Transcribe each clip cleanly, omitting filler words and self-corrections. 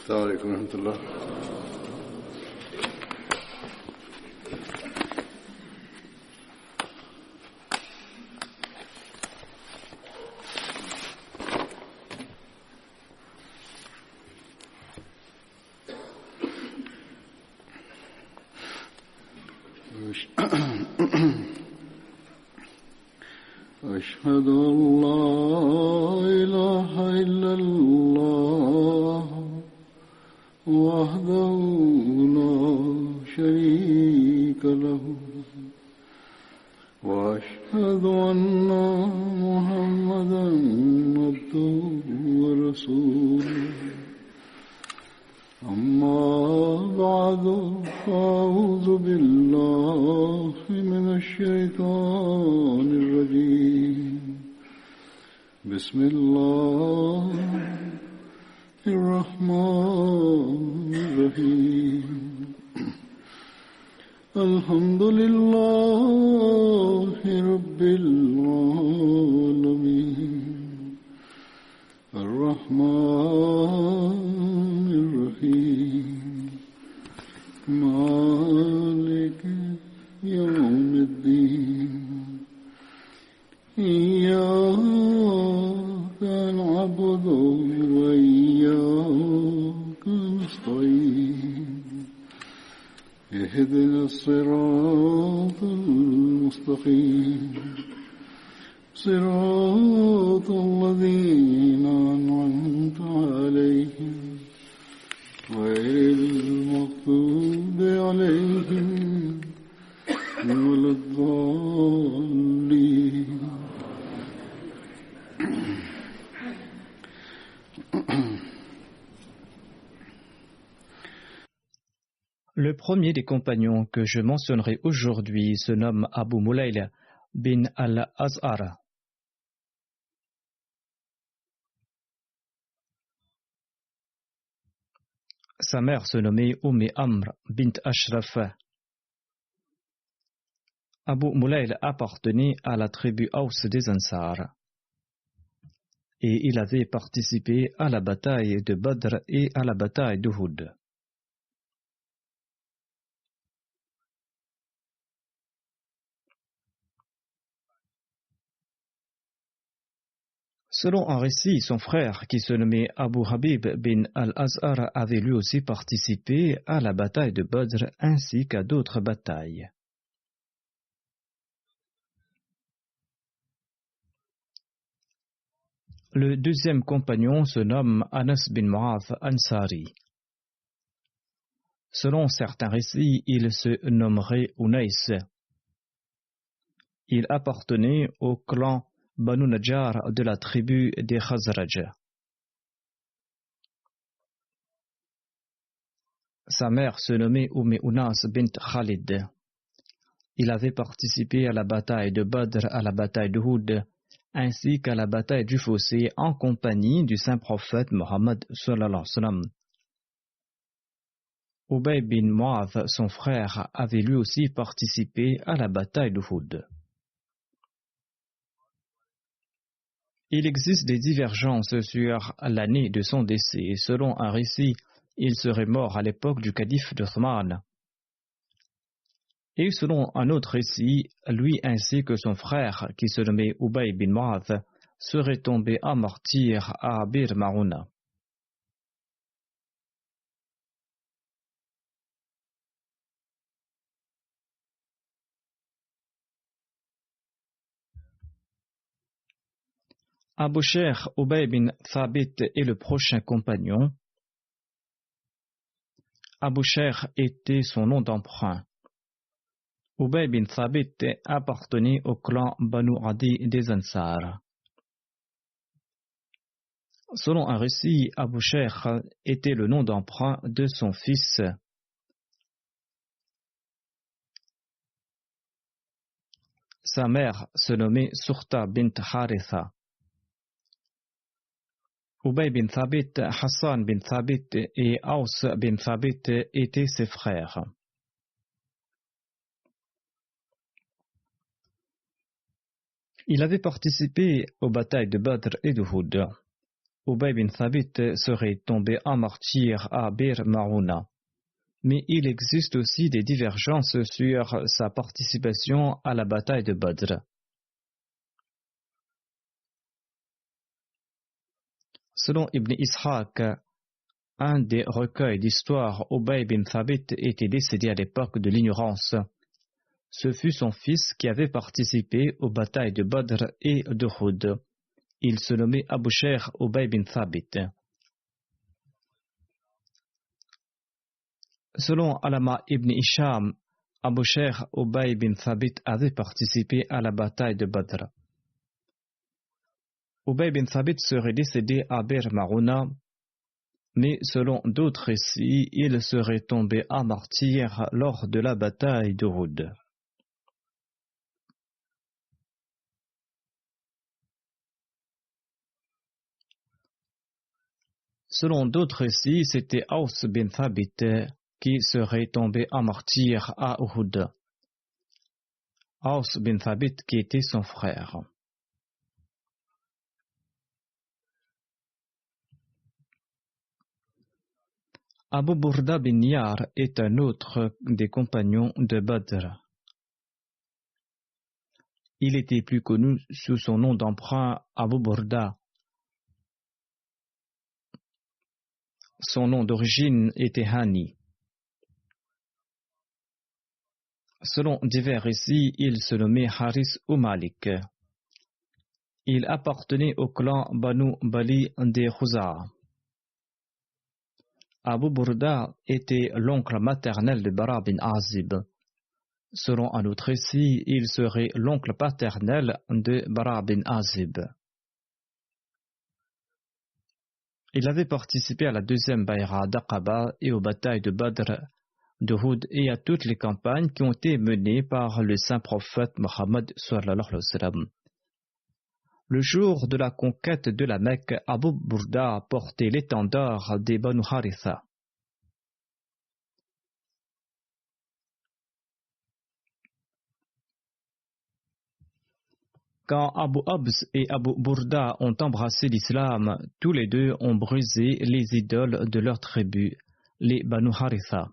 السلام عليكم ورحمة الله. أشهد أن لا إله إلا الله وحده لا شريك له وأشهد أن محمدا عبده ورسوله أما بعد فأعوذ بالله من الشيطان الرجيم بسم الله الرحمن الرحيم الحمد لله رب العالمين الرحمن الرحيم مالك يوم الدين إياك نعبد وإياك نستعين اهدنا الصراط المستقيم صراط الذين أنعمت عليهم غير المغضوب عليهم ولا الضالين. Le premier des compagnons que je mentionnerai aujourd'hui se nomme Abu Mulayl bin al-Azhar. Sa mère se nommait Amr bint Ashraf. Abu Mulayl appartenait à la tribu Aws des Ansar et il avait participé à la bataille de Badr et à la bataille d'Uhud. Selon un récit, son frère, qui se nommait Abu Habib bin al-Azhar, avait lui aussi participé à la bataille de Badr ainsi qu'à d'autres batailles. Le deuxième compagnon se nomme Anas bin Mu'adh Ansari. Selon certains récits, il se nommerait Unais. Il appartenait au clan Banu Najjar de la tribu des Khazraj. Sa mère se nommait Unas bint Khalid. Il avait participé à la bataille de Badr, à la bataille d'Uhud, ainsi qu'à la bataille du Fossé en compagnie du saint prophète Mohammed sallallahu alayhi wa sallam. Ubay bin Mu'adh, son frère, avait lui aussi participé à la bataille d'Uhud. Il existe des divergences sur l'année de son décès. Selon un récit, il serait mort à l'époque du calife d'Othman. Et selon un autre récit, lui ainsi que son frère, qui se nommait Ubay bin Mu'adh, seraient tombés en martyr à Bir Marouna. Abu Sheikh Ubay bin Thabit est le prochain compagnon. Abu Sheikh était son nom d'emprunt. Ubay bin Thabit appartenait au clan Banu Adi des Ansar. Selon un récit, Abu Sheikh était le nom d'emprunt de son fils. Sa mère se nommait Surta bint Haritha. Ubay bin Thabit, Hassan bin Thabit et Aus bin Thabit étaient ses frères. Il avait participé aux batailles de Badr et d'Uhud. Ubay bin Thabit serait tombé en martyr à Bir Marouna. Mais il existe aussi des divergences sur sa participation à la bataille de Badr. Selon Ibn Ishaq, un des recueils d'histoire, Ubay bin Thabit était décédé à l'époque de l'ignorance. Ce fut son fils qui avait participé aux batailles de Badr et d'Uhud. Il se nommait Abu Sher Ubay bin Thabit. Selon Alama ibn Hisham, Abu Sher Ubay bin Thabit avait participé à la bataille de Badr. Ubay bin Thabit serait décédé à Bir Marouna, mais selon d'autres récits, il serait tombé en martyr lors de la bataille d'Uhud. Selon d'autres récits, c'était Aus bin Thabit qui serait tombé en martyr à Uhud. Aus bin Thabit qui était son frère. Abu Burda bin Yar est un autre des compagnons de Badr. Il était plus connu sous son nom d'emprunt Abu Burda. Son nom d'origine était Hani. Selon divers récits, il se nommait Haris ou Malik. Il appartenait au clan Banu Bali des Khuza'a. Abu Burda était l'oncle maternel de Bara bin Azib. Selon un autre récit, il serait l'oncle paternel de Bara bin Azib. Il avait participé à la deuxième Bayra d'Aqaba et aux batailles de Badr, d'Uhud et à toutes les campagnes qui ont été menées par le saint prophète Mohammed sallallahu alayhi wa sallam. Le jour de la conquête de la Mecque, Abu Burda portait l'étendard des Banu Haritha. Quand Abu Abs et Abu Burda ont embrassé l'islam, tous les deux ont brisé les idoles de leur tribu, les Banu Haritha.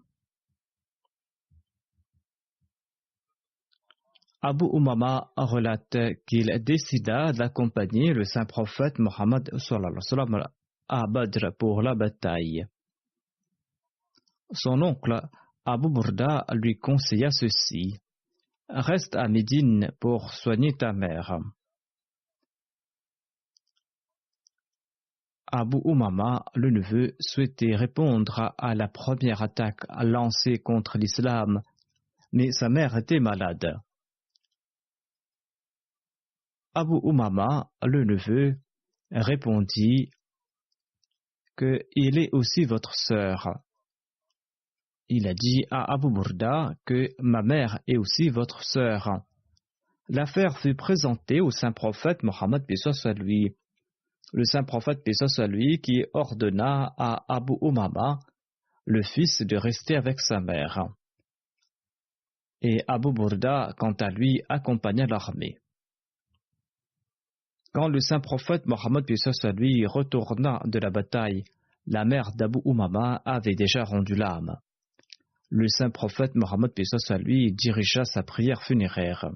Abu Umama relate qu'il décida d'accompagner le saint prophète Mohammed à Badr pour la bataille. Son oncle Abu Burda lui conseilla ceci: reste à Médine pour soigner ta mère. Abu Umama, le neveu, souhaitait répondre à la première attaque lancée contre l'islam, mais sa mère était malade. Abu Umama, le neveu, répondit qu'il est aussi votre sœur. Il a dit à Abu Burda que ma mère est aussi votre sœur. L'affaire fut présentée au saint prophète Mohammed paix soit lui. Le saint prophète paix soit lui qui ordonna à Abu Umama, le fils, de rester avec sa mère. Et Abu Burda, quant à lui, accompagna l'armée. Quand le saint prophète Mohammed paix soit lui retourna de la bataille, la mère d'Abu Umama avait déjà rendu l'âme. Le saint prophète Mohammed paix soit lui dirigea sa prière funéraire.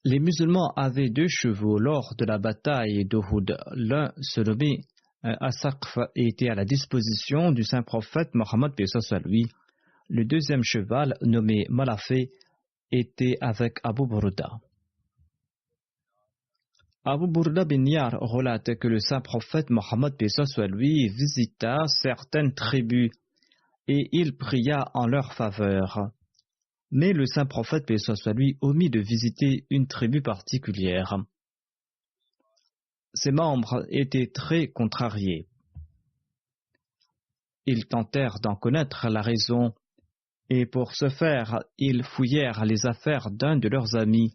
Les musulmans avaient 2 chevaux lors de la bataille d'Uhud. L'un se nommait Asaqf et était à la disposition du saint prophète Mohammed paix soit lui. Le deuxième cheval, nommé Malafé, était avec Abu Burda. Abu Burda bin Yar relate que le saint prophète Mohammed paix soit lui visita certaines tribus et il pria en leur faveur. Mais le saint prophète paix soit lui omit de visiter une tribu particulière. Ses membres étaient très contrariés. Ils tentèrent d'en connaître la raison, et pour ce faire, ils fouillèrent les affaires d'un de leurs amis,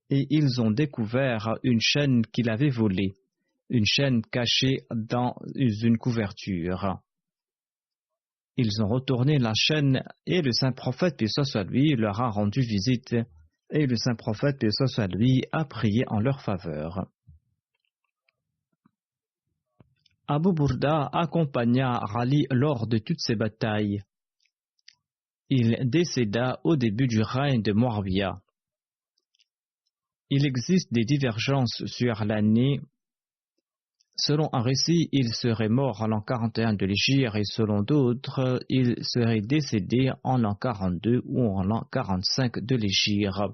et ils ont découvert une chaîne qu'il avait volée, une chaîne cachée dans une couverture. Ils ont retourné la chaîne, et le saint prophète paix soit lui leur a rendu visite, et le saint prophète, paix soit lui, a prié en leur faveur. Abu Burda accompagna Ali lors de toutes ces batailles. Il décéda au début du règne de Muawiyah. Il existe des divergences sur l'année. Selon un récit, il serait mort en l'an 41 de l'Hégire et selon d'autres, il serait décédé en l'an 42 ou en l'an 45 de l'Hégire.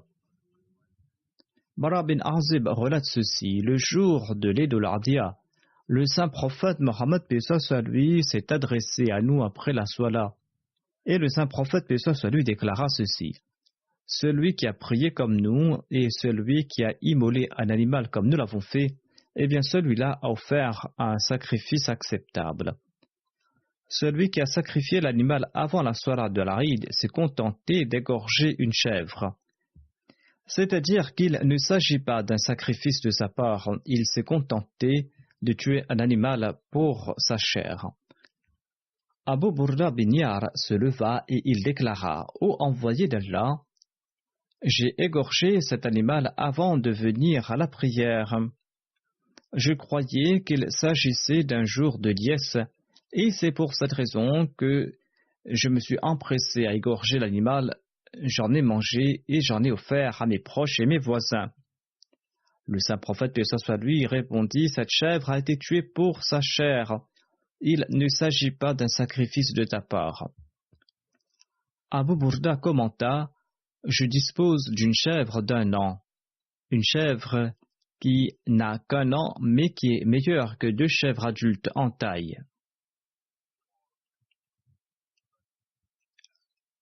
Bara bin Azib relate ceci: le jour de l'Eid al-Adha, le saint prophète Mohammed paix soit lui s'est adressé à nous après la Salat. Et le saint prophète paix soit lui déclara ceci: celui qui a prié comme nous et celui qui a immolé un animal comme nous l'avons fait, eh bien celui-là a offert un sacrifice acceptable. Celui qui a sacrifié l'animal avant la soirée de l'Aïd s'est contenté d'égorger une chèvre. C'est-à-dire qu'il ne s'agit pas d'un sacrifice de sa part, il s'est contenté de tuer un animal pour sa chair. Abu Burda bin Yar se leva et il déclara: ô envoyé d'Allah, j'ai égorgé cet animal avant de venir à la prière. Je croyais qu'il s'agissait d'un jour de liesse, et c'est pour cette raison que je me suis empressé à égorger l'animal. J'en ai mangé et j'en ai offert à mes proches et mes voisins. Le saint prophète, paix soit lui, répondit: cette chèvre a été tuée pour sa chair. Il ne s'agit pas d'un sacrifice de ta part. Abu Burda commenta: je dispose d'une chèvre d'1 an, une chèvre qui n'a qu'1 an mais qui est meilleure que 2 chèvres adultes en taille.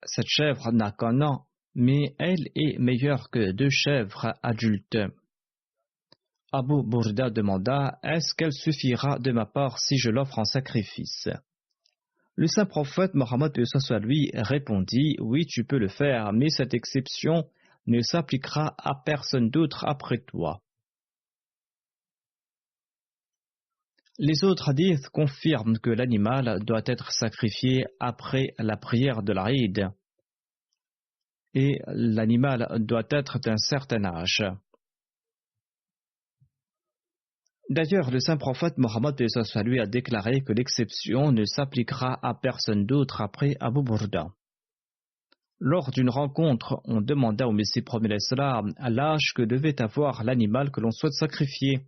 Cette chèvre n'a qu'1 an, mais elle est meilleure que 2 chèvres adultes. Abu Burda demanda: est-ce qu'elle suffira de ma part si je l'offre en sacrifice? Le saint prophète Mohammed paix soit lui répondit: oui, tu peux le faire, mais cette exception ne s'appliquera à personne d'autre après toi. Les autres hadiths confirment que l'animal doit être sacrifié après la prière de l'Aïd et l'animal doit être d'un certain âge. D'ailleurs, le saint prophète Mohammed paix soit lui a déclaré que l'exception ne s'appliquera à personne d'autre après Abu Burda. Lors d'une rencontre, on demanda au Messie premier l'Islam à l'âge que devait avoir l'animal que l'on souhaite sacrifier.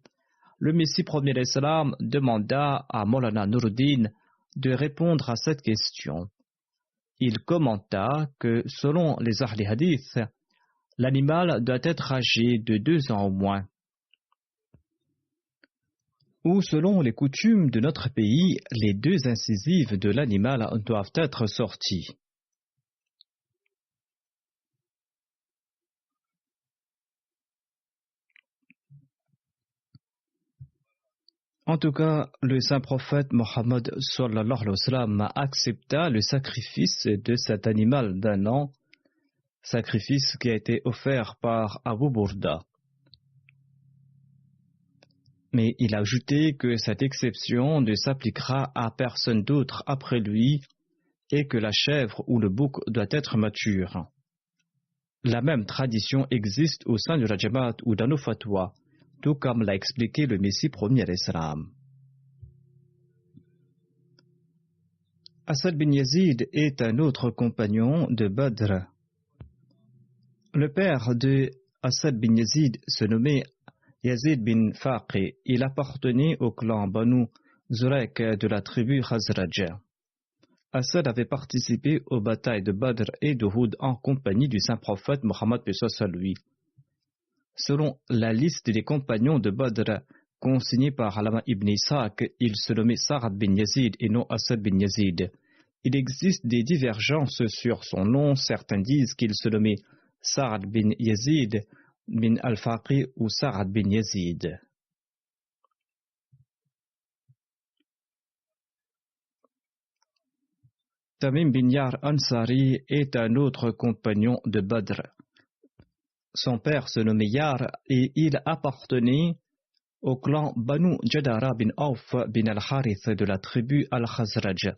Le Messie premier l'Islam demanda à Maulana Nuruddin de répondre à cette question. Il commenta que selon les Ahli Hadith, l'animal doit être âgé de 2 ans au moins. Ou selon les coutumes de notre pays, les 2 incisives de l'animal doivent être sorties. En tout cas, le saint prophète Mohammed sallallahu alayhi wa sallam accepta le sacrifice de cet animal d'1 an, sacrifice qui a été offert par Abu Burda. Mais il a ajouté que cette exception ne s'appliquera à personne d'autre après lui et que la chèvre ou le bouc doit être mature. La même tradition existe au sein de la Jamaat ou dans nos fatwas, tout comme l'a expliqué le Messie premier l'Islam. Asad bin Yazid est un autre compagnon de Badr. Le père de Asad bin Yazid se nommait Yazid bin Faqi. Il appartenait au clan Banu Zurek de la tribu Khazraj. Asad avait participé aux batailles de Badr et d'Uhud en compagnie du saint prophète Mohammed paix soit lui. Selon la liste des compagnons de Badr consignée par Alama ibn Ishaq, il se nommait Sa'ad bin Yazid et non Asad bin Yazid. Il existe des divergences sur son nom. Certains disent qu'il se nommait Sa'ad bin Yazid bin al-Faqi ou Sa'ad bin Yazid. Tamim bin Yar Ansari est un autre compagnon de Badr. Son père se nommait Yar et il appartenait au clan Banu Jadara bin Auf bin al-Harith de la tribu al-Khazraj.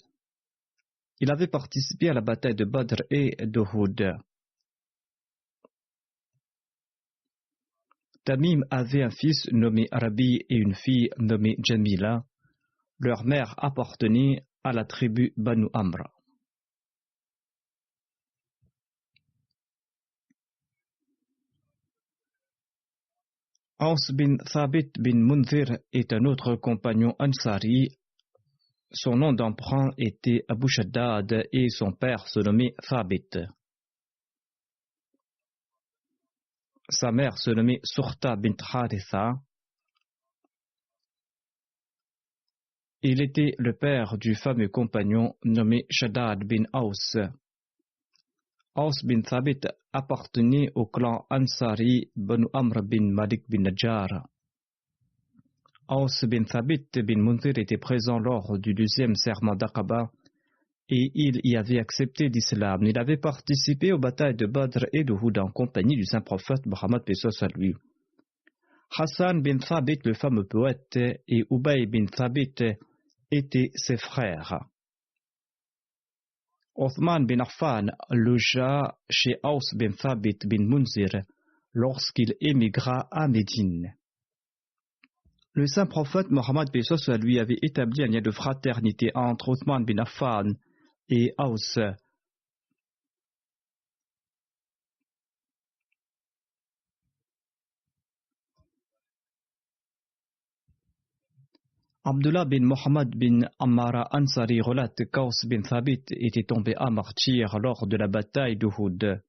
Il avait participé à la bataille de Badr et d'Uhud. Tamim avait un fils nommé Rabi et une fille nommée Jamila. Leur mère appartenait à la tribu Banu Amr. Aus bin Thabit bin Munzir est un autre compagnon Ansari. Son nom d'emprunt était Abu Shaddad et son père se nommait Thabit. Sa mère se nommait Surta bint Haritha. Il était le père du fameux compagnon nommé Shaddad bin Aus. Aus bin Thabit appartenait au clan Ansari Banu Amr bin Malik bin Najjar. Aus bin Thabit bin Munzir était présent lors du 12e serment d'Aqaba et il y avait accepté l'islam. Il avait participé aux batailles de Badr et de Uhud en compagnie du saint prophète Muhammad paix soit sur lui. Hassan bin Thabit, le fameux poète, et Ubay bin Thabit étaient ses frères. Othman bin Affan logea chez Aus bin Thabit bin Munzir lorsqu'il émigra à Médine. Le saint prophète Mohammed paix soit sur lui avait établi un lien de fraternité entre Othman bin Affan et Aus. Abdullah bin Mohammed bin Ammara Ansari relate qu'Aus bin Thabit était tombé à martyr lors de la bataille d'Uhud.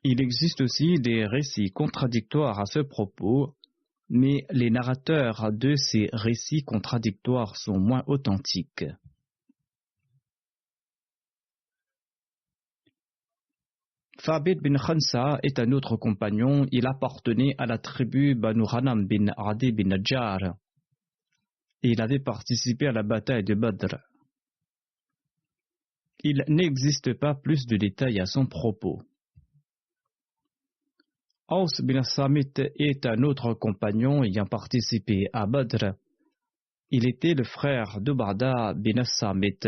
Il existe aussi des récits contradictoires à ce propos, mais les narrateurs de ces récits contradictoires sont moins authentiques. Thabit bin Khansa est un autre compagnon. Il appartenait à la tribu Banu Ghanam bin Adi bin Najjar. Il avait participé à la bataille de Badr. Il n'existe pas plus de détails à son propos. Aus bin Samit est un autre compagnon ayant participé à Badr. Il était le frère d'Ubadah bin Samit.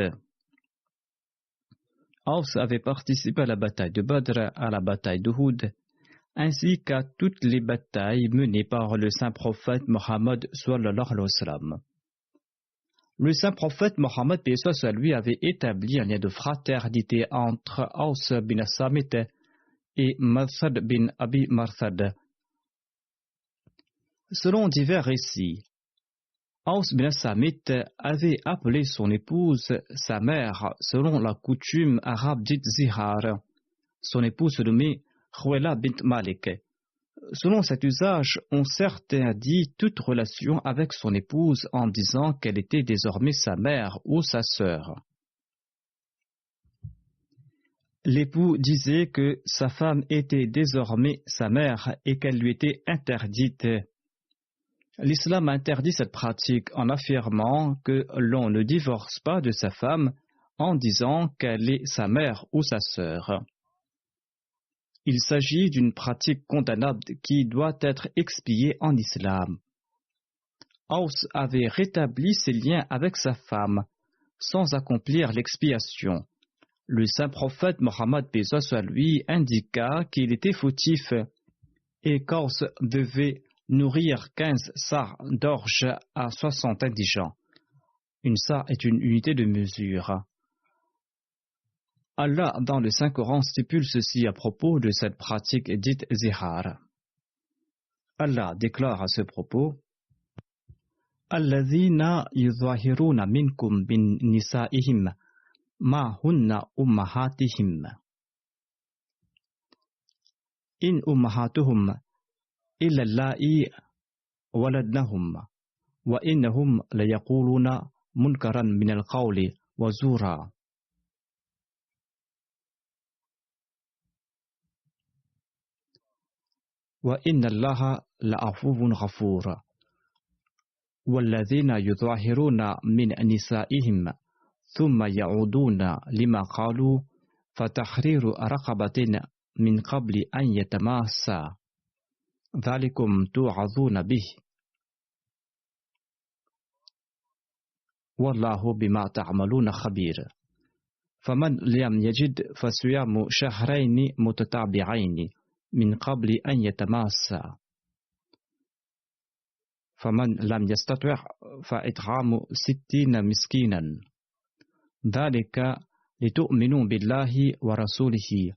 Aus avait participé à la bataille de Badr, à la bataille d'Uhud, ainsi qu'à toutes les batailles menées par le saint prophète Mohammed sallallahu alayhi wa sallam. Le saint prophète Mohammed paix soit sur lui avait établi un lien de fraternité entre Aus bin Samit et Marsad bin Abi Marsad. Selon divers récits, Aus bin Samit avait appelé son épouse sa mère selon la coutume arabe dite Zihar. Son épouse se nommait Khouela bint Malik. Selon cet usage, on certains dit toute relation avec son épouse en disant qu'elle était désormais sa mère ou sa sœur. L'époux disait que sa femme était désormais sa mère et qu'elle lui était interdite. L'islam interdit cette pratique en affirmant que l'on ne divorce pas de sa femme en disant qu'elle est sa mère ou sa sœur. Il s'agit d'une pratique condamnable qui doit être expiée en islam. Aus avait rétabli ses liens avec sa femme sans accomplir l'expiation. Le saint prophète Mohammed paix soit lui indiqua qu'il était fautif et qu'Aus devait nourrir 15 sars d'orge à 60 indigents. Une sar est une unité de mesure. Allah, dans le Saint-Coran, stipule ceci à propos de cette pratique dite zihar. Allah déclare à ce propos: Alladhina yuzahiruna minkum bin nisa'ihim ma hunna ummahatihim. In ummahatuhum illa allahi waladnahum wa innahum layaquluna munkaran min al-qawli wa zura. Wa inna allaha la'afuwun ghafur. والذين يظاهرون من نسائهم ثم يعودون لما قالوا فتحرير رقبة من قبل أن يتماسا ذلكم توعظون به والله بما تعملون خبير فمن لم يجد فصيام شهرين متتابعين من قبل أن يتماسا فمن لم يستطع فإطعام 60 مسكينا ذلك لتؤمنوا بالله ورسوله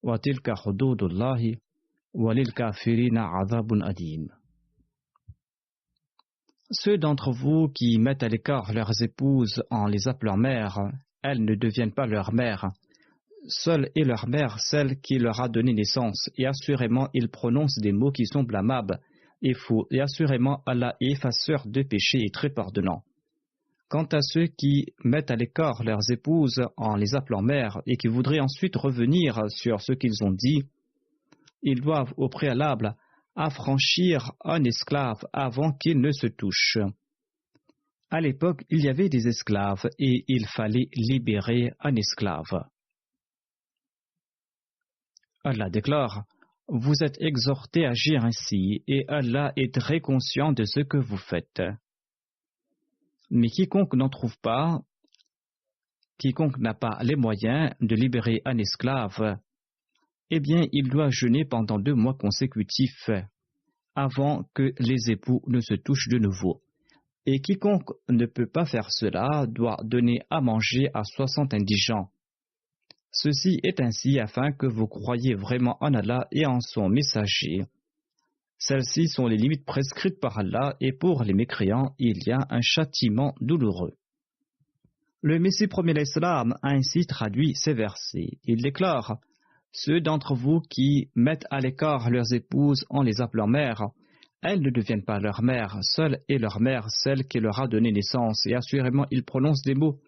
وتلك حدود الله وللكافرين عذاب أليم. Ceux d'entre vous qui mettent à l'écart leurs épouses en les appelant mères, elles ne deviennent pas leurs mères. Seule est leur mère celle qui leur a donné naissance, et assurément ils prononcent des mots qui sont blâmables et faux, et assurément Allah est effaceur de péchés et très pardonnant. Quant à ceux qui mettent à l'écart leurs épouses en les appelant mères et qui voudraient ensuite revenir sur ce qu'ils ont dit, ils doivent au préalable affranchir un esclave avant qu'il ne se touche. À l'époque, il y avait des esclaves et il fallait libérer un esclave. Allah déclare: vous êtes exhortés à agir ainsi et Allah est très conscient de ce que vous faites. Mais quiconque n'en trouve pas, quiconque n'a pas les moyens de libérer un esclave, eh bien, il doit jeûner pendant 2 mois consécutifs avant que les époux ne se touchent de nouveau. Et quiconque ne peut pas faire cela doit donner à manger à 60 indigents. Ceci est ainsi afin que vous croyiez vraiment en Allah et en son messager. Celles-ci sont les limites prescrites par Allah et pour les mécréants, il y a un châtiment douloureux. Le Messie premier l'Islam a ainsi traduit ces versets. Il déclare: ceux d'entre vous qui mettent à l'écart leurs épouses en les appelant mères, elles ne deviennent pas leur mère, seule est leur mère celle qui leur a donné naissance, et assurément ils prononcent des mots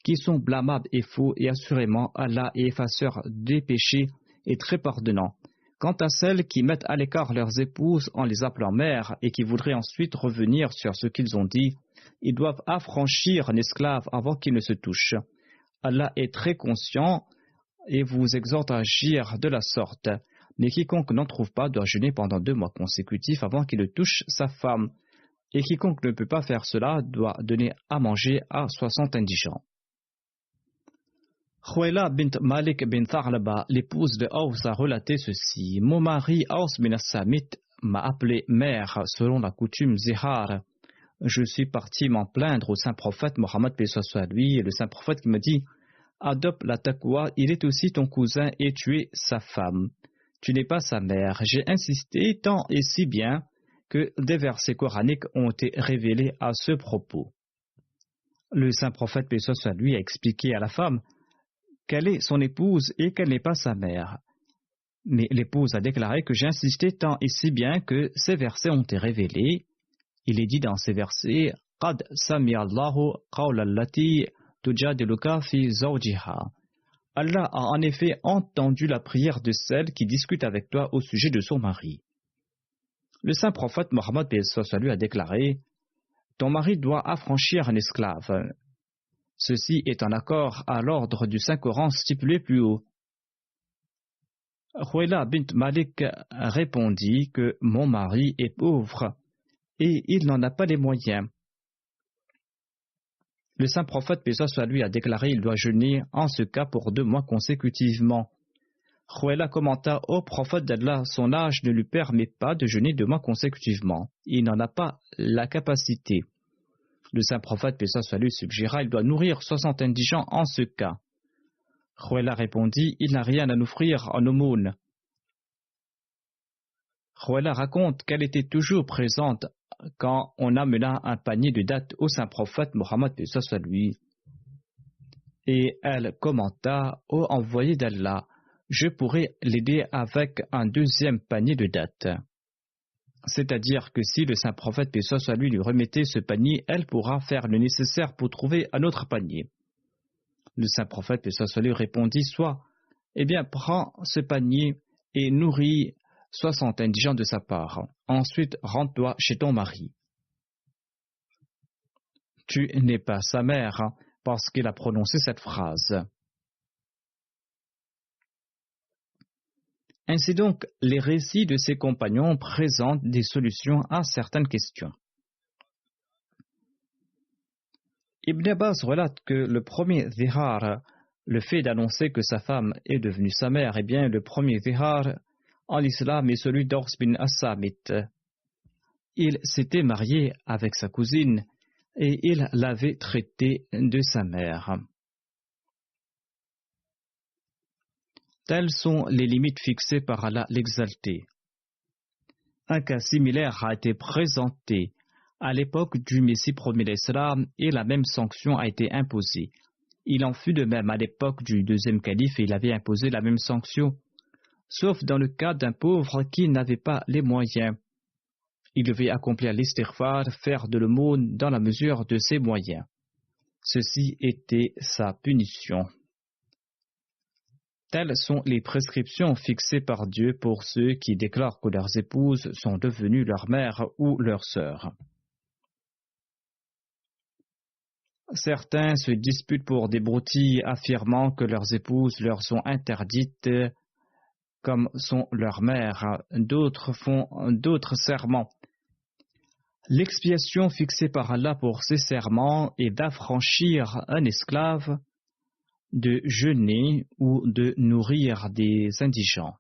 qui sont blâmables et faux, et assurément Allah est effaceur des péchés et très pardonnant. Quant à celles qui mettent à l'écart leurs épouses en les appelant mères et qui voudraient ensuite revenir sur ce qu'ils ont dit, ils doivent affranchir un esclave avant qu'il ne se touche. Allah est très conscient et vous exhorte à agir de la sorte. Mais quiconque n'en trouve pas doit jeûner pendant 2 mois consécutifs avant qu'il ne touche sa femme. Et quiconque ne peut pas faire cela doit donner à manger à 60 indigents. Khuwaila bint Malik bin Tha'laba, l'épouse de Aws, a relaté ceci: mon mari Aws bin As-Samit m'a appelé mère selon la coutume Zihar. Je suis parti m'en plaindre au saint prophète Mohammed paix soit lui, et le saint prophète qui me dit: adopte la taqwa, il est aussi ton cousin et tu es sa femme. Tu n'es pas sa mère. J'ai insisté tant et si bien que des versets coraniques ont été révélés à ce propos. Le saint prophète paix soit lui a expliqué à la femme qu'elle est son épouse et qu'elle n'est pas sa mère. Mais l'épouse a déclaré que j'ai insisté tant et si bien que ces versets ont été révélés. Il est dit dans ces versets: Qad sami'a Allahu qawla allati tujadiluka fi zawjiha. Allah a en effet entendu la prière de celle qui discute avec toi au sujet de son mari. Le saint prophète Mohammed a déclaré: ton mari doit affranchir un esclave. Ceci est en accord à l'ordre du Saint-Coran stipulé plus haut. Khuwaila bint Malik répondit que mon mari est pauvre et il n'en a pas les moyens. Le saint prophète paix soit lui a déclaré il doit jeûner en ce cas pour 2 mois consécutivement. Khuwaila commenta: ô prophète d'Allah, son âge ne lui permet pas de jeûner 2 mois consécutivement. Il n'en a pas la capacité. Le saint prophète paix soit lui suggéra: il doit nourrir 60 indigents en ce cas. Khuwaila répondit: il n'a rien à nous offrir en aumône. Khuwaila raconte qu'elle était toujours présente quand on amena un panier de dattes au saint prophète Mohammed paix soit lui. Et elle commenta: ô envoyé d'Allah, je pourrais l'aider avec un 2e panier de dattes. C'est-à-dire que si le saint prophète paix soit lui lui remettait ce panier, elle pourra faire le nécessaire pour trouver un autre panier. Le saint prophète paix soit lui répondit: soit, eh bien prends ce panier et nourris 60 indigents de sa part. Ensuite rentre-toi chez ton mari. Tu n'es pas sa mère, parce qu'il a prononcé cette phrase. Ainsi donc, les récits de ses compagnons présentent des solutions à certaines questions. Ibn Abbas relate que le premier zihar, le fait d'annoncer que sa femme est devenue sa mère, eh bien le premier zihar en islam est celui d'Aws bin As-Samit. Il s'était marié avec sa cousine et il l'avait traitée de sa mère. Telles sont les limites fixées par Allah l'Exalté. Un cas similaire a été présenté à l'époque du Messie premier l'Islam et la même sanction a été imposée. Il en fut de même à l'époque du deuxième calife et il avait imposé la même sanction, sauf dans le cas d'un pauvre qui n'avait pas les moyens. Il devait accomplir l'istighfar, faire de l'aumône dans la mesure de ses moyens. Ceci était sa punition. Telles sont les prescriptions fixées par Dieu pour ceux qui déclarent que leurs épouses sont devenues leur mère ou leur sœur. Certains se disputent pour des broutilles affirmant que leurs épouses leur sont interdites comme sont leurs mères. D'autres font d'autres serments. L'expiation fixée par Allah pour ces serments est d'affranchir un esclave, de jeûner ou de nourrir des indigents.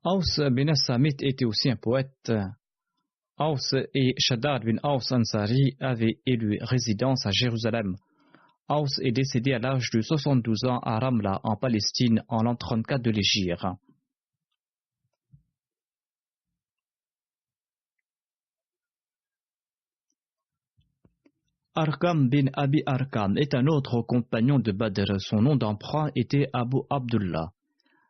Aws bin As-Samit était aussi un poète. Aws et Shaddad bin Aws Ansari avaient élu résidence à Jérusalem. Aws est décédé à l'âge de 72 ans à Ramla, en Palestine, en l'an 34 de l'Hégire. Arqam bin Abi Arqam est un autre compagnon de Badr. Son nom d'emprunt était Abu Abdullah.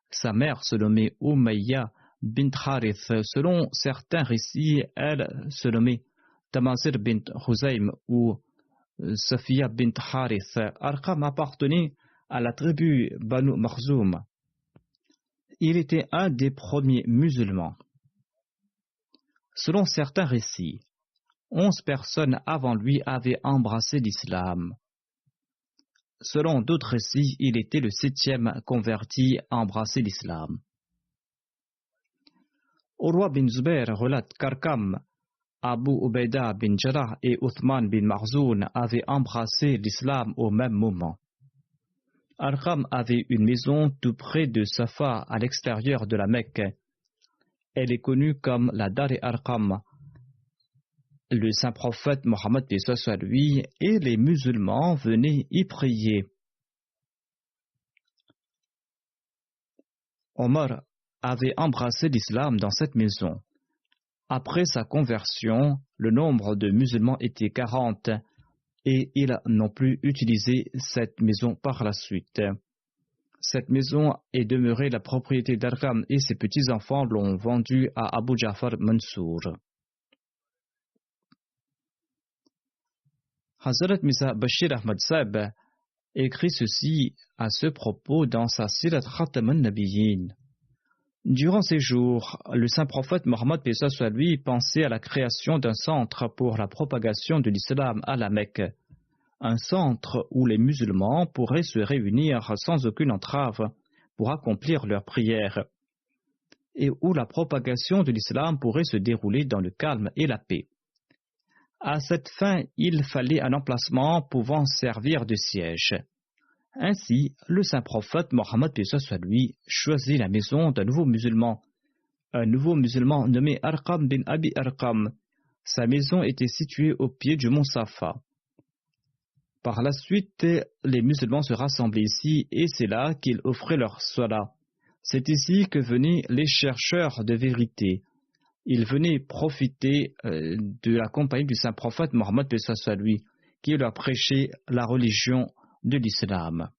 Sa mère se nommait Umayya bint Harith. Selon certains récits, elle se nommait Tamazir bint Huzaym ou Safiya bint Harith. Arqam appartenait à la tribu Banu Makhzoum. Il était un des premiers musulmans. Selon certains récits, 11 personnes avant lui avaient embrassé l'islam. Selon d'autres récits, il était le 7e converti à embrasser l'islam. Urwa bin Zubair relate qu'Arqam, Abu Ubaida bin Jarrah et Uthman bin Marzoun avaient embrassé l'islam au même moment. Arqam avait une maison tout près de Safa, à l'extérieur de la Mecque. Elle est connue comme la Dar-e-Arqam. Le saint prophète Mohammed paix soit lui et les musulmans venaient y prier. Omar avait embrassé l'islam dans cette maison. Après sa conversion, le nombre de musulmans était 40 et ils n'ont plus utilisé cette maison par la suite. Cette maison est demeurée la propriété d'Arqam et ses petits-enfants l'ont vendue à Abu Ja'far Mansour. Hazrat Mirza Bashir Ahmad Sahib écrit ceci à ce propos dans sa Sirat Khatam an-Nabiyyin. Durant ces jours, le saint prophète Mohammed paix soit lui pensait à la création d'un centre pour la propagation de l'islam à la Mecque, un centre où les musulmans pourraient se réunir sans aucune entrave pour accomplir leurs prières et où la propagation de l'islam pourrait se dérouler dans le calme et la paix. À cette fin, il fallait un emplacement pouvant servir de siège. Ainsi, le saint prophète Mohammed paix soit lui choisit la maison d'un nouveau musulman nommé Arqam bin Abi Arqam. Sa maison était située au pied du mont Safa. Par la suite, les musulmans se rassemblaient ici et c'est là qu'ils offraient leur salat. C'est ici que venaient les chercheurs de vérité. Ils venaient profiter de la compagnie du saint prophète Mohammed paix soit lui, qui leur prêchait la religion de l'islam.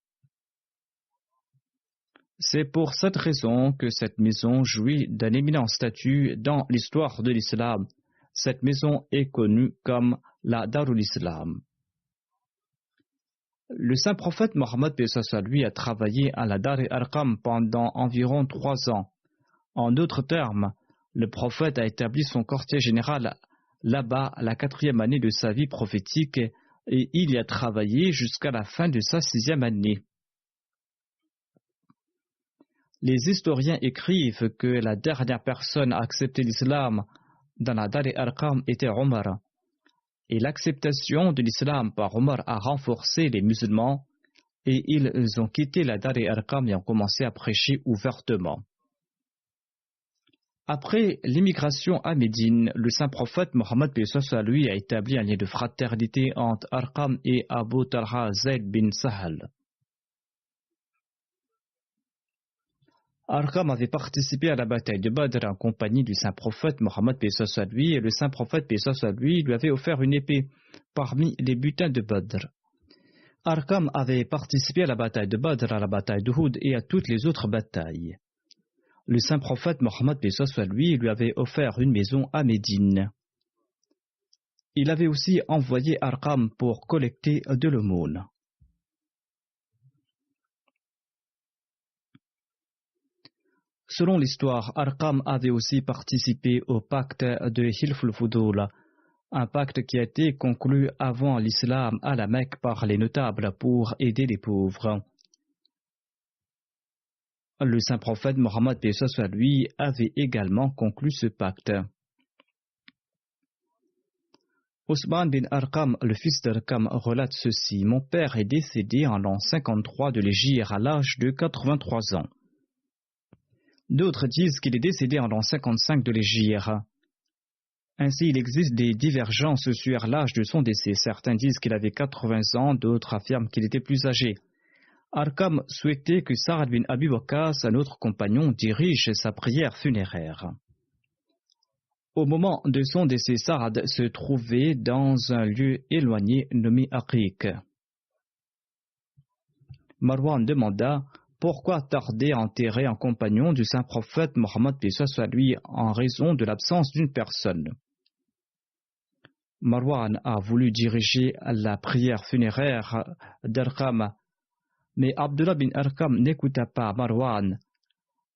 C'est pour cette raison que cette maison jouit d'un éminent statut dans l'histoire de l'islam. Cette maison est connue comme la Darul Islam. Le saint prophète Mohammed paix soit lui a travaillé à la Dar-e-Arqam pendant environ 3 ans. En d'autres termes, le prophète a établi son quartier général là-bas la 4e année de sa vie prophétique et il y a travaillé jusqu'à la fin de sa 6e année. Les historiens écrivent que la dernière personne à accepter l'islam dans la Dar-e-Arqam était Omar. et l'acceptation de l'islam par Omar a renforcé les musulmans et ils ont quitté la Dar-e-Arqam et ont commencé à prêcher ouvertement. Après l'immigration à Médine, le saint prophète Mohammed lui a établi un lien de fraternité entre Arqam et Abu Talha Zayd bin Sahal. Arqam avait participé à la bataille de Badr en compagnie du saint prophète Mohammed lui et le saint prophète lui avait offert une épée parmi les butins de Badr. Arqam avait participé à la bataille de Badr, à la bataille de Uhud et à toutes les autres batailles. Le saint prophète Mohammed lui avait offert une maison à Médine. Il avait aussi envoyé Arqam pour collecter de l'aumône. Selon l'histoire, Arqam avait aussi participé au pacte de Hilf al-Fudul, un pacte qui a été conclu avant l'islam à la Mecque par les notables pour aider les pauvres. Le saint prophète Mohammed lui avait également conclu ce pacte. Osman bin Arqam, le fils d'Arqam, relate ceci: mon père est décédé en l'an 53 de l'Hégire à l'âge de 83 ans. D'autres disent qu'il est décédé en l'an 55 de l'Hégire. Ainsi, il existe des divergences sur l'âge de son décès. Certains disent qu'il avait 80 ans, d'autres affirment qu'il était plus âgé. Arqam souhaitait que Sa'ad bin Abi Waqqas, un autre compagnon, dirige sa prière funéraire. Au moment de son décès, Sa'ad se trouvait dans un lieu éloigné nommé Aqiq. Marwan demanda pourquoi tarder à enterrer un compagnon du saint prophète Mohammed lui en raison de l'absence d'une personne. Marwan a voulu diriger la prière funéraire d'Arqam, mais Abdullah bin Arqam n'écouta pas Marwan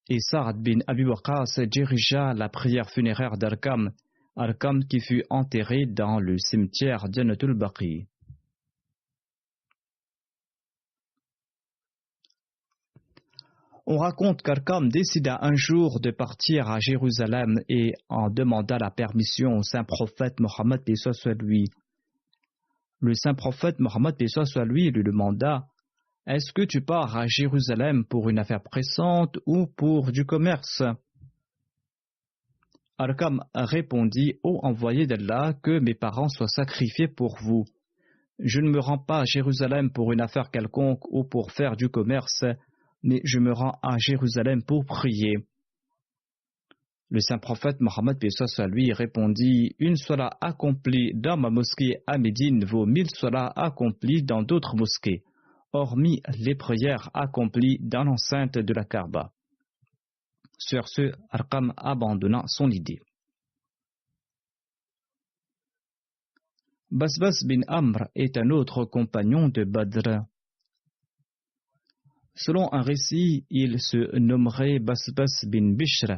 et Sa'ad bin Abi Waqqas dirigea la prière funéraire d'Arqam, Arqam qui fut enterré dans le cimetière Jannatul Baqi. On raconte qu'Arqam décida un jour de partir à Jérusalem et en demanda la permission au saint prophète Mohammed lui. Le saint prophète Mohammed lui lui demanda: est-ce que tu pars à Jérusalem pour une affaire pressante ou pour du commerce? Arqam répondit: ô envoyé d'Allah, que mes parents soient sacrifiés pour vous. Je ne me rends pas à Jérusalem pour une affaire quelconque ou pour faire du commerce, mais je me rends à Jérusalem pour prier. Le saint prophète Mohammed lui répondit: une salat accomplie dans ma mosquée à Médine vaut 1000 salats accomplis dans d'autres mosquées, hormis les prières accomplies dans l'enceinte de la Kaaba. Sur ce, Arqam abandonna son idée. Basbas bin Amr est un autre compagnon de Badr. Selon un récit, il se nommerait Basbas bin Bishr.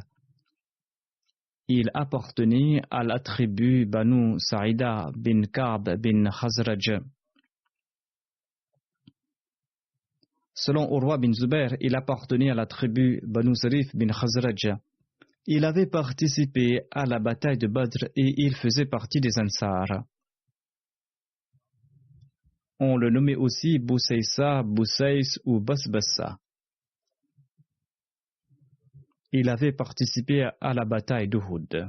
Il appartenait à la tribu Banu Sa'ida bin Ka'b bin Khazraj. Selon Urwa bin Zubair, il appartenait à la tribu Banu Zarif bin Khazraj. Il avait participé à la bataille de Badr et il faisait partie des Ansar. On le nommait aussi Boussaïsa, Boussaïs ou Basbassa. Il avait participé à la bataille d'Uhud.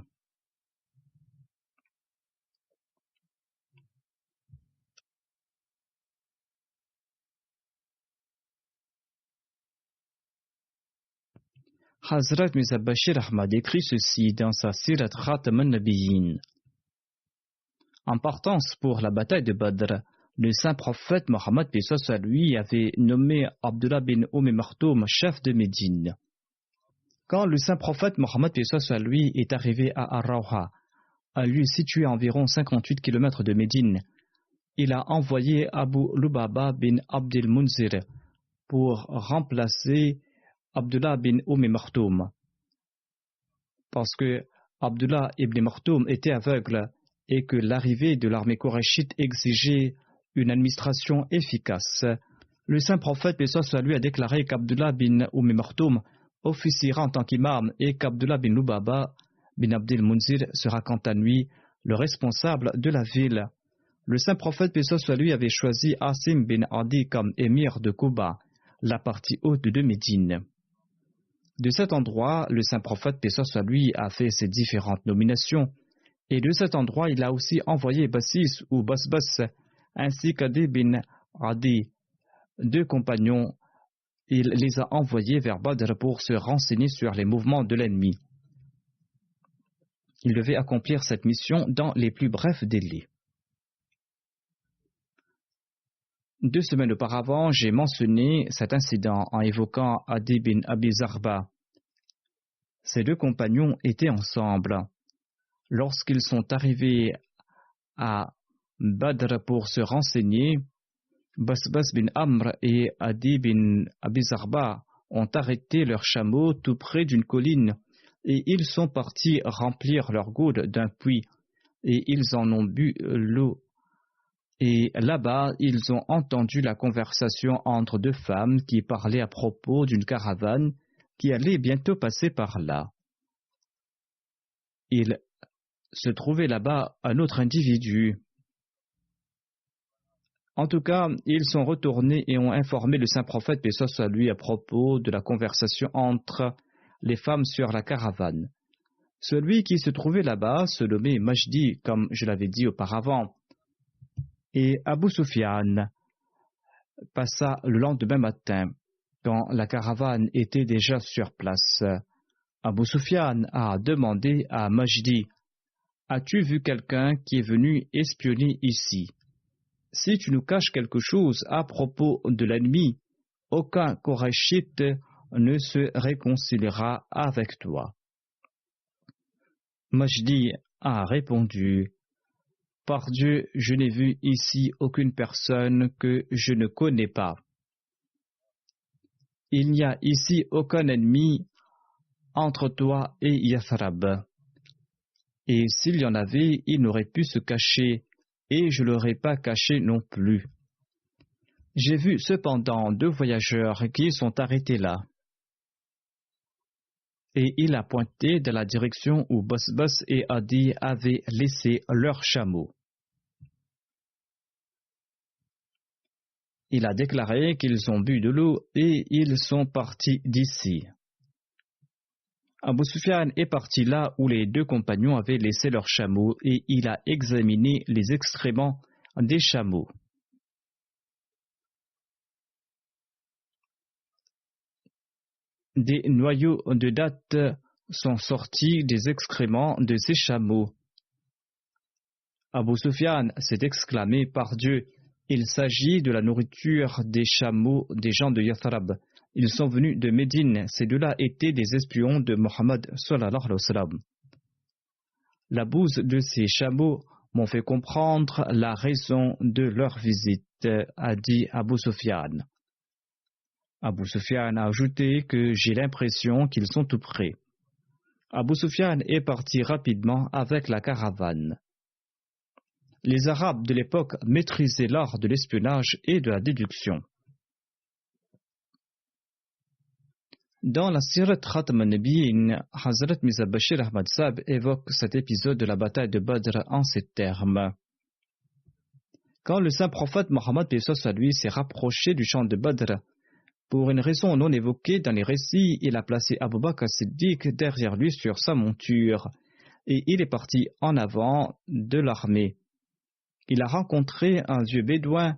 Hazrat Mirza Bashir Ahmad écrit ceci dans sa Sirat Khatam al-Nabiyyin. En partance pour la bataille de Badr, le saint prophète Mohammed lui avait nommé Abdullah bin Maktoum chef de Médine. Quand le saint prophète Mohammed lui est arrivé à Ar-Rawha, un lieu situé à environ 58 km de Médine, il a envoyé Abu Lubaba bin Abdil Munzir pour remplacer Abdullah bin Maktoum. Parce que Abdullah ibn Maktoum était aveugle et que l'arrivée de l'armée qurayshite exigeait une administration efficace, le saint prophète lui a déclaré qu'Abdullah bin Maktoum officiera en tant qu'imam et qu'Abdullah bin Lubaba bin Abdil Munzir sera quant à lui le responsable de la ville. Le saint prophète, paix soit lui, avait choisi Asim bin Adi comme émir de Quba, la partie haute de Médine. De cet endroit, le saint prophète, paix soit lui, a fait ses différentes nominations, et de cet endroit, il a aussi envoyé Bassis ou Basbas, ainsi qu'Adi bin Adi, 2 compagnons. Il les a envoyés vers Badr pour se renseigner sur les mouvements de l'ennemi. Il devait accomplir cette mission dans les plus brefs délais. 2 semaines auparavant, j'ai mentionné cet incident en évoquant Adi bin Abi Zarba. Ces 2 compagnons étaient ensemble. Lorsqu'ils sont arrivés à Badr pour se renseigner, Basbas bin Amr et Adi bin Abi Zarba ont arrêté leurs chameaux tout près d'une colline et ils sont partis remplir leur gourde d'un puits et ils en ont bu l'eau. Et là-bas, ils ont entendu la conversation entre 2 femmes qui parlaient à propos d'une caravane qui allait bientôt passer par là. Il se trouvait là-bas un autre individu. En tout cas, ils sont retournés et ont informé le saint prophète, paix soit lui, à propos de la conversation entre les femmes sur la caravane. Celui qui se trouvait là-bas se nommait Majdi, comme je l'avais dit auparavant. Et Abu Sufyan passa le lendemain matin, quand la caravane était déjà sur place. Abu Sufyan a demandé à Majdi, « As-tu vu quelqu'un qui est venu espionner ici ? Si tu nous caches quelque chose à propos de l'ennemi, aucun Qurayshite ne se réconciliera avec toi. » Majdi a répondu, « Par Dieu, je n'ai vu ici aucune personne que je ne connais pas. Il n'y a ici aucun ennemi entre toi et Yathrab. Et s'il y en avait, il n'aurait pu se cacher, et je ne l'aurais pas caché non plus. J'ai vu cependant 2 voyageurs qui sont arrêtés là. » Et il a pointé dans la direction où Basbas et Adi avaient laissé leurs chameaux. Il a déclaré qu'ils ont bu de l'eau et ils sont partis d'ici. Abu Sufyan est parti là où les 2 compagnons avaient laissé leurs chameaux et il a examiné les excréments des chameaux. Des noyaux de dattes sont sortis des excréments de ces chameaux. Abu Sufyan s'est exclamé, « Par Dieu, il s'agit de la nourriture des chameaux des gens de Yathrab. Ils sont venus de Médine. Ces 2-là étaient des espions de Mohammed sallallahu alayhi wa sallam. La bouse de ces chameaux m'ont fait comprendre la raison de leur visite, a dit Abu Sufyan. Abu Sufyan a ajouté que j'ai l'impression qu'ils sont tout près. Abu Sufyan est parti rapidement avec la caravane. Les Arabes de l'époque maîtrisaient l'art de l'espionnage et de la déduction. Dans la Sirat Khatam an-Nabiyyin, Hazrat Mirza Bashir Ahmad Sahib évoque cet épisode de la bataille de Badr en ces termes. Quand le saint prophète Mohammed lui s'est rapproché du champ de Badr, pour une raison non évoquée dans les récits, il a placé Abu Bakr Siddiq derrière lui sur sa monture et il est parti en avant de l'armée. Il a rencontré un vieux bédouin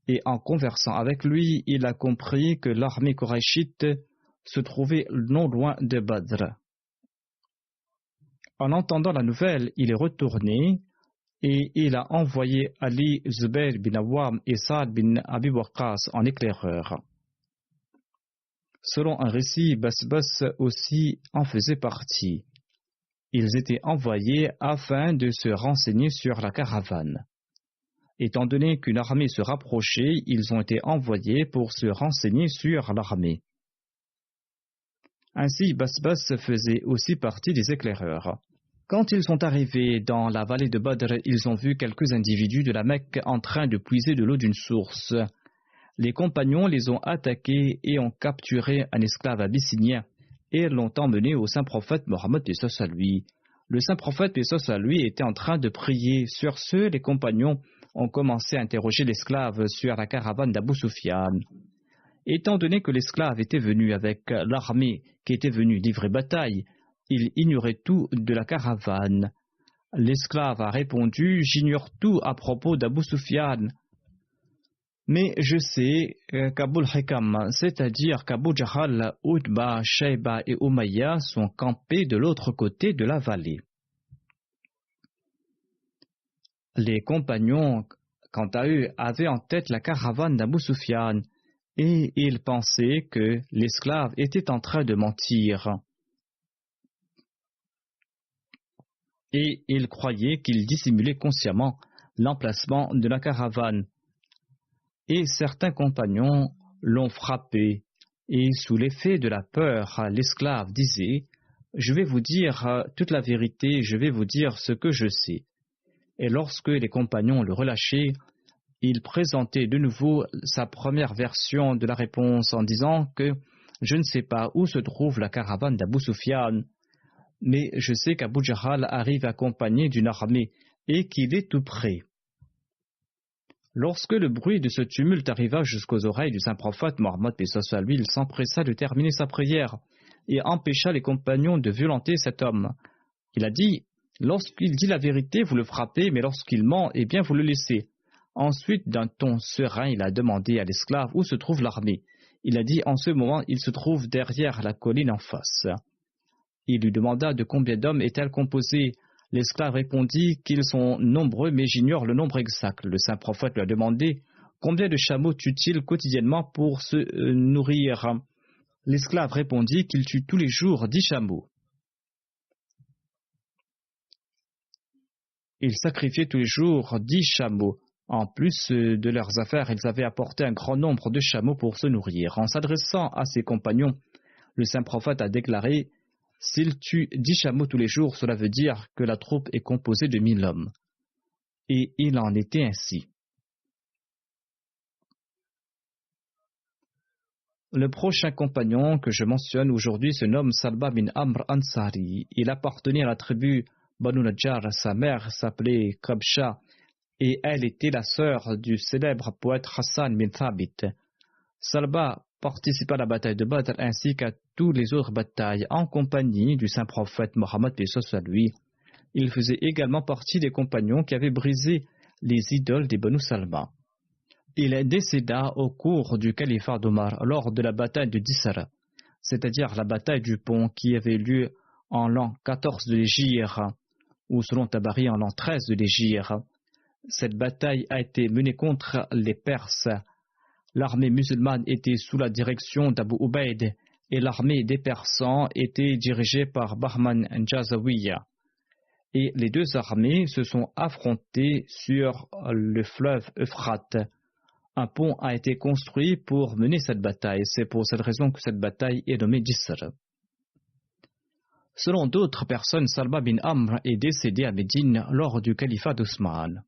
et en conversant avec lui, il a compris que l'armée quraishite se trouvait non loin de Badr. En entendant la nouvelle, il est retourné et il a envoyé Ali Zubayr bin Awam et Saad bin Abi Waqqas en éclaireur. Selon un récit, Basbas aussi en faisait partie. Ils étaient envoyés afin de se renseigner sur la caravane. Étant donné qu'une armée se rapprochait, ils ont été envoyés pour se renseigner sur l'armée. Ainsi, Basbas faisait aussi partie des éclaireurs. Quand ils sont arrivés dans la vallée de Badr, ils ont vu quelques individus de la Mecque en train de puiser de l'eau d'une source. Les compagnons les ont attaqués et ont capturé un esclave abyssinien et l'ont emmené au saint prophète Mohammed paix soit lui. Le saint prophète paix soit lui était en train de prier. Sur ce, les compagnons ont commencé à interroger l'esclave sur la caravane d'Abu Sufyan. Étant donné que l'esclave était venu avec l'armée qui était venue livrer bataille, il ignorait tout de la caravane. L'esclave a répondu: j'ignore tout à propos d'Abu Sufyan. Mais je sais qu'Abul Hikam, c'est-à-dire qu'Abu Jahal, Utba, Shayba et Umayya sont campés de l'autre côté de la vallée. Les compagnons, quant à eux, avaient en tête la caravane d'Abu Sufyan et ils pensaient que l'esclave était en train de mentir. Et ils croyaient qu'il dissimulait consciemment l'emplacement de la caravane. Et certains compagnons l'ont frappé, et sous l'effet de la peur, l'esclave disait: je vais vous dire toute la vérité, je vais vous dire ce que je sais. Et lorsque les compagnons le relâchaient, il présentait de nouveau sa première version de la réponse en disant que je ne sais pas où se trouve la caravane d'Abu Sufyan, mais je sais qu'Abu Jahal arrive accompagné d'une armée et qu'il est tout près. Lorsque le bruit de ce tumulte arriva jusqu'aux oreilles du saint prophète Mohammed paix soit sur lui, il s'empressa de terminer sa prière et empêcha les compagnons de violenter cet homme. Il a dit: lorsqu'il dit la vérité, vous le frappez, mais lorsqu'il ment, eh bien vous le laissez. Ensuite, d'un ton serein, il a demandé à l'esclave où se trouve l'armée. Il a dit: en ce moment, il se trouve derrière la colline en face. Il lui demanda de combien d'hommes est-elle composée. L'esclave répondit qu'ils sont nombreux, mais j'ignore le nombre exact. Le saint prophète lui a demandé: combien de chameaux tue-t-il quotidiennement pour se nourrir? L'esclave répondit qu'il tue tous les jours 10 chameaux. Ils sacrifiaient tous les jours 10 chameaux. En plus de leurs affaires, ils avaient apporté un grand nombre de chameaux pour se nourrir. En s'adressant à ses compagnons, le saint prophète a déclaré: s'il tue 10 chameaux tous les jours, cela veut dire que la troupe est composée de 1000 hommes. Et il en était ainsi. Le prochain compagnon que je mentionne aujourd'hui se nomme Salba bin Amr Ansari. Il appartenait à la tribu Banu Najjar. Sa mère s'appelait Kabsha et elle était la sœur du célèbre poète Hassan bin Thabit. Salba participa à la bataille de Badr ainsi qu'à toutes les autres batailles en compagnie du saint prophète Mohammed paix soit sur lui. Il faisait également partie des compagnons qui avaient brisé les idoles des Banu Salma. Il décéda au cours du califat d'Omar lors de la bataille de Dissara, c'est-à-dire la bataille du pont qui avait lieu en l'an 14 de l'Hégire, ou selon Tabari en l'an 13 de l'Hégire. Cette bataille a été menée contre les Perses. L'armée musulmane était sous la direction d'Abu Ubaid et l'armée des Persans était dirigée par Bahman Jazawiya. Et les deux armées se sont affrontées sur le fleuve Euphrate. Un pont a été construit pour mener cette bataille. C'est pour cette raison que cette bataille est nommée Jisr. Selon d'autres personnes, Salba bin Amr est décédé à Médine lors du califat d'Ousmane.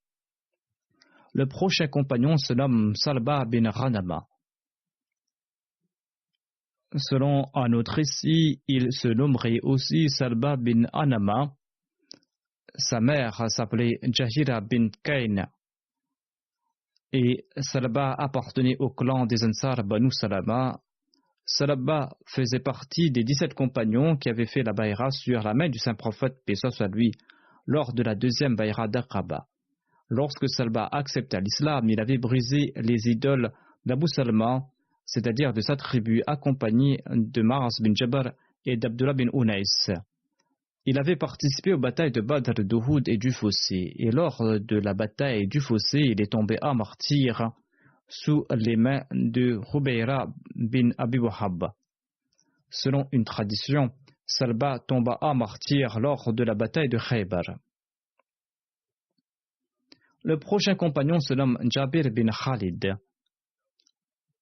Le prochain compagnon se nomme Salba bin Ghanama. Selon un autre récit, il se nommerait aussi Salba bin Anama. Sa mère s'appelait Jahira bin Kain. Et Salba appartenait au clan des Ansar Banu Salama. Salba faisait partie des 17 compagnons qui avaient fait la baïra sur la main du saint prophète paix soit sur lui lors de la deuxième baïra d'Aqaba. Lorsque Salba accepta l'islam, il avait brisé les idoles d'Abu Salma, c'est-à-dire de sa tribu, accompagné de Ma'as bin Jabr et d'Abdullah bin Unais. Il avait participé aux batailles de Badr, d'Uhud et du Fossé, et lors de la bataille du Fossé, il est tombé à martyr sous les mains de Hubayra bin Abi Wahab. Selon une tradition, Salba tomba à martyr lors de la bataille de Khaybar. Le prochain compagnon se nomme Jabir bin Khalid.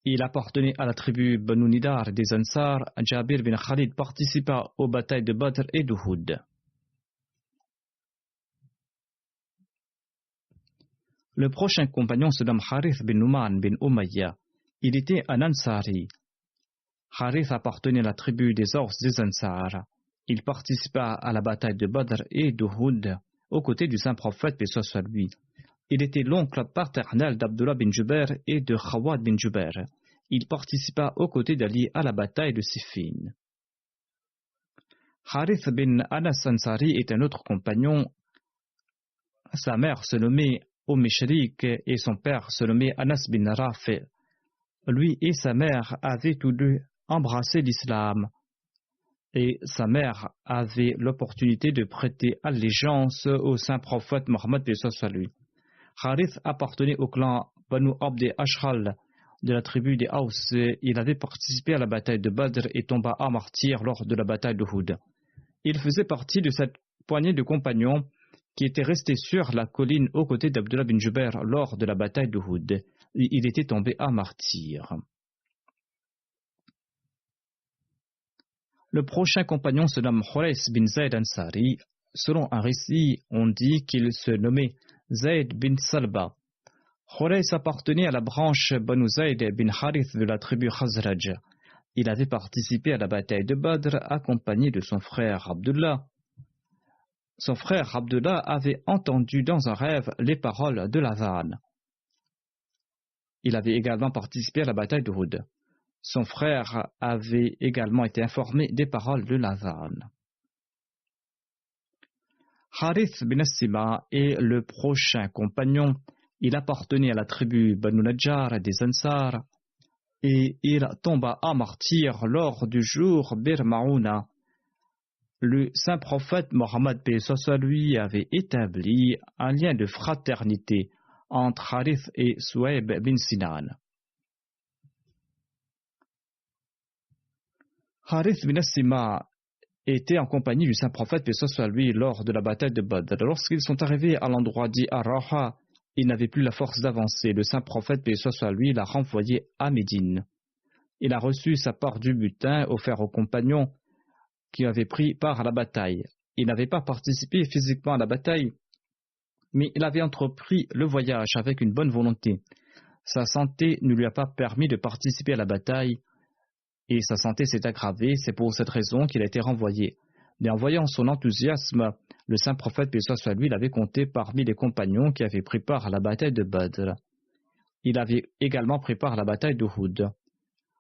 Il appartenait à la tribu Banu Nidar des Ansar. Jabir bin Khalid participa aux batailles de Badr et d'Uhud. Le prochain compagnon se nomme Harith bin Numan bin Umayya. Il était un Ansari. Harith appartenait à la tribu des Ors des Ansar. Il participa à la bataille de Badr et d'Uhud aux côtés du saint prophète paix soit sur lui. Il était l'oncle paternel d'Abdullah bin Jubair et de Khawad bin Jubair. Il participa aux côtés d'Ali à la bataille de Siffin. Harith bin Anas Ansari est un autre compagnon. Sa mère se nommait Shariq et son père se nommait Anas bin Rafi. Lui et sa mère avaient tous deux embrassé l'islam et sa mère avait l'opportunité de prêter allégeance au saint prophète Mohammed lui. Harith appartenait au clan Banu Abd Ashhal de la tribu des Haus. Il avait participé à la bataille de Badr et tomba à martyr lors de la bataille de Uhud. Il faisait partie de cette poignée de compagnons qui étaient restés sur la colline aux côtés d'Abdullah bin Jubair lors de la bataille de Uhud. Il était tombé à martyr. Le prochain compagnon se nomme Khurays bin Zayd Ansari. Selon un récit, on dit qu'il se nommait Zayd bin Salba. Khurays appartenait à la branche Banu Zayd bin Harith de la tribu Khazraj. Il avait participé à la bataille de Badr accompagné de son frère Abdullah. Son frère Abdullah avait entendu dans un rêve les paroles de l'Adhan. Il avait également participé à la bataille de Uhud. Son frère avait également été informé des paroles de l'Adhan. Harith bin Sima est le prochain compagnon. Il appartenait à la tribu Banu Najjar des Ansar et il tomba à martyr lors du jour Bir Maouna. Le saint prophète Mohammed lui avait établi un lien de fraternité entre Harith et Suhaib bin Sinan. Harith bin Sima était en compagnie du saint prophète lui lors de la bataille de Badr. Lorsqu'ils sont arrivés à l'endroit dit Ar-Raha, il n'avait plus la force d'avancer. Le saint prophète lui l'a renvoyé à Médine. Il a reçu sa part du butin offert aux compagnons qui avaient pris part à la bataille. Il n'avait pas participé physiquement à la bataille, mais il avait entrepris le voyage avec une bonne volonté. Sa santé ne lui a pas permis de participer à la bataille et sa santé s'est aggravée. C'est pour cette raison qu'il a été renvoyé. Mais en voyant son enthousiasme, le saint prophète lui l'avait compté parmi les compagnons qui avaient pris part à la bataille de Badr. Il avait également pris part à la bataille d'Uhud.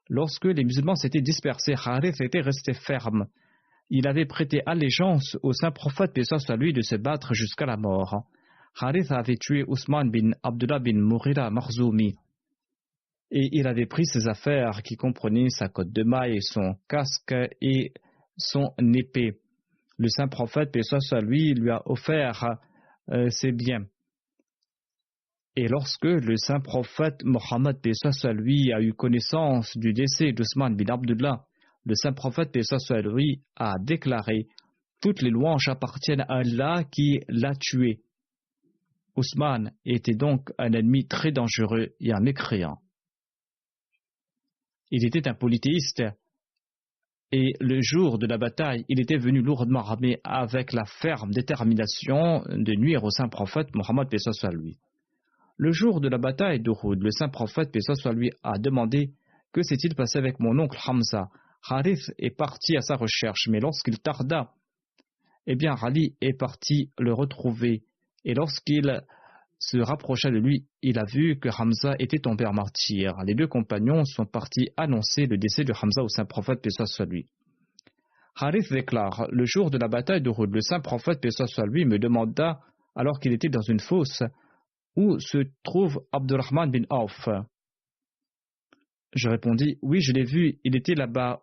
Lorsque les musulmans s'étaient dispersés, Harith était resté ferme. Il avait prêté allégeance au saint prophète lui de se battre jusqu'à la mort. Harith avait tué Ousmane bin Abdullah bin Mughira Makhzoumi et il avait pris ses affaires qui comprenaient sa cotte de maille, son casque et son épée. Le saint prophète lui a offert ses biens. Et lorsque le saint prophète Mohammed lui a eu connaissance du décès d'Ousmane bin Abdullah, le saint prophète lui a déclaré: toutes les louanges appartiennent à Allah qui l'a tué. Ousmane était donc un ennemi très dangereux et un mécréant. Il était un polythéiste et le jour de la bataille, il était venu lourdement armé avec la ferme détermination de nuire au saint prophète Mohammed lui. Le jour de la bataille d'Uhud, le saint prophète lui a demandé: que s'est-il passé avec mon oncle Hamza? Harith est parti à sa recherche, mais lorsqu'il tarda, Ali est parti le retrouver. Et lorsqu'il se rapprocha de lui, il a vu que Hamza était tombé en martyr. Les deux compagnons sont partis annoncer le décès de Hamza au saint prophète lui. Harith déclare: le jour de la bataille d'Uhud, le saint prophète lui me demanda, alors qu'il était dans une fosse, où se trouve Abdurrahman bin Auf. Je répondis: oui, je l'ai vu, il était là-bas.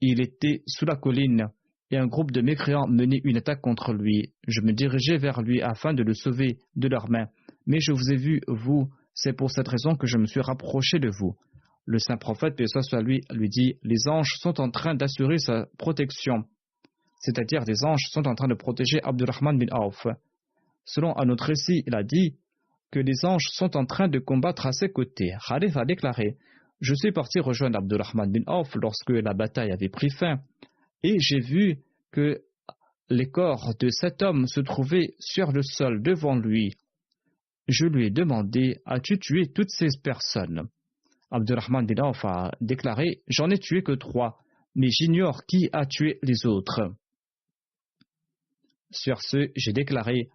Il était sous la colline et un groupe de mécréants menait une attaque contre lui. Je me dirigeais vers lui afin de le sauver de leurs mains. Mais je vous ai vu, vous, c'est pour cette raison que je me suis rapproché de vous. Le saint prophète, paix soit sur lui dit: les anges sont en train d'assurer sa protection. C'est-à-dire, les anges sont en train de protéger Abdurrahman bin Auf. Selon un autre récit, il a dit que les anges sont en train de combattre à ses côtés. Harith a déclaré: je suis parti rejoindre Abdurrahman bin Auf lorsque la bataille avait pris fin, et j'ai vu que les corps de 7 hommes se trouvaient sur le sol devant lui. Je lui ai demandé: as-tu tué toutes ces personnes? Abdurrahman bin Auf a déclaré: j'en ai tué que 3, mais j'ignore qui a tué les autres. Sur ce, j'ai déclaré: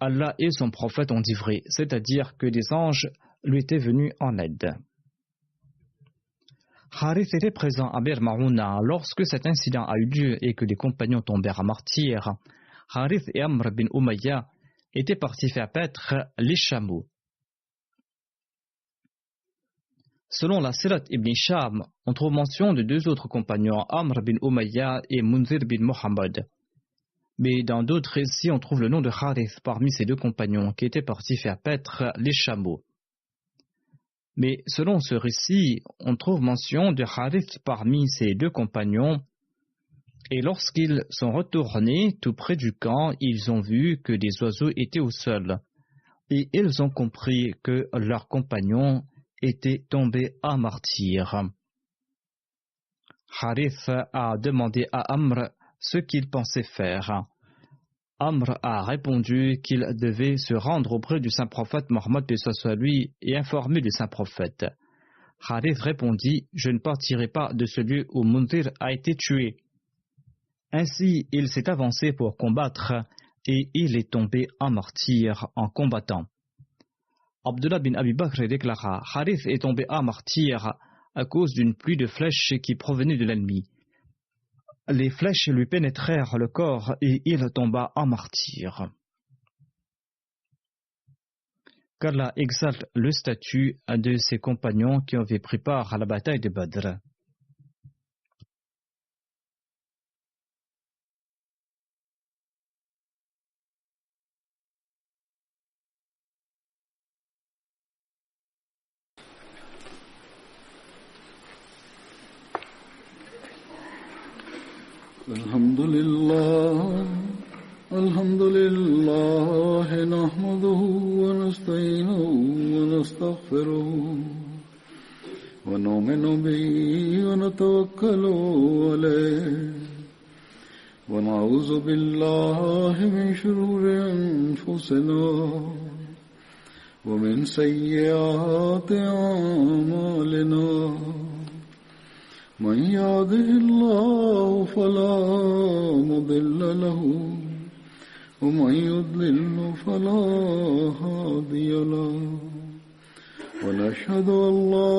Allah et son prophète ont dit vrai, c'est-à-dire que des anges lui étaient venus en aide. Harith était présent à Bir Maouna lorsque cet incident a eu lieu et que les compagnons tombèrent à martyrs. Harith et Amr bin Umayya étaient partis faire paître les chameaux. Selon la Sirat ibn Hisham, on trouve mention de deux autres compagnons, Amr bin Umayya et Munzir bin Muhammad. Mais dans d'autres récits, on trouve le nom de Harith parmi ces deux compagnons qui étaient partis faire paître les chameaux. Mais selon ce récit, on trouve mention de Harith parmi ces deux compagnons, et lorsqu'ils sont retournés tout près du camp, ils ont vu que des oiseaux étaient au sol, et ils ont compris que leurs compagnons étaient tombés à martyr. Harith a demandé à Amr ce qu'il pensait faire. Amr a répondu qu'il devait se rendre auprès du saint prophète Mohammed paix soit lui et informer le saint prophète. Harith répondit: je ne partirai pas de ce lieu où Munzir a été tué. Ainsi, il s'est avancé pour combattre et il est tombé en martyr en combattant. Abdullah bin Abi Bakr déclara: Harith est tombé en martyr à cause d'une pluie de flèches qui provenait de l'ennemi. Les flèches lui pénétrèrent le corps et il tomba en martyr. Qu'Allah exalte le statut de ses compagnons qui avaient pris part à la bataille de Badr. Alhamdulillah, nahmaduhu wa nasta'inuhu wa nastaghfiruhu wa nu'minu bihi wa natawakkalu alayhi wa na'udhu billahi min shururi anfusina wa min sayyiati a'malina. من يهده الله فلا مضل له ومن يضلل فلا هادي له ونشهد أن لا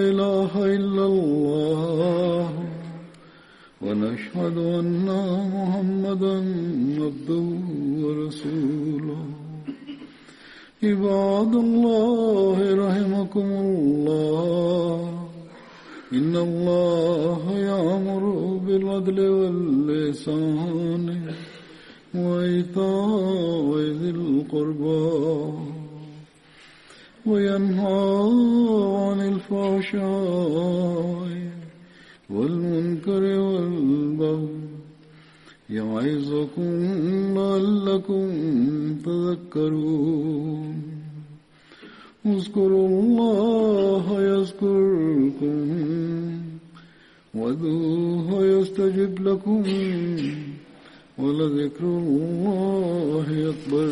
إله إلا الله ونشهد أن محمدا عبده ورسوله. عباد الله رحمكم الله، إن الله يأمر بالعدل والإحسان وإيتاء ذي القربى وينهى عن الفحشاء والمنكر والبغي يعظكم لعلكم تذكرون. اذكروا الله يذكركم وادعوه يستجب لكم ولذكر الله أكبر.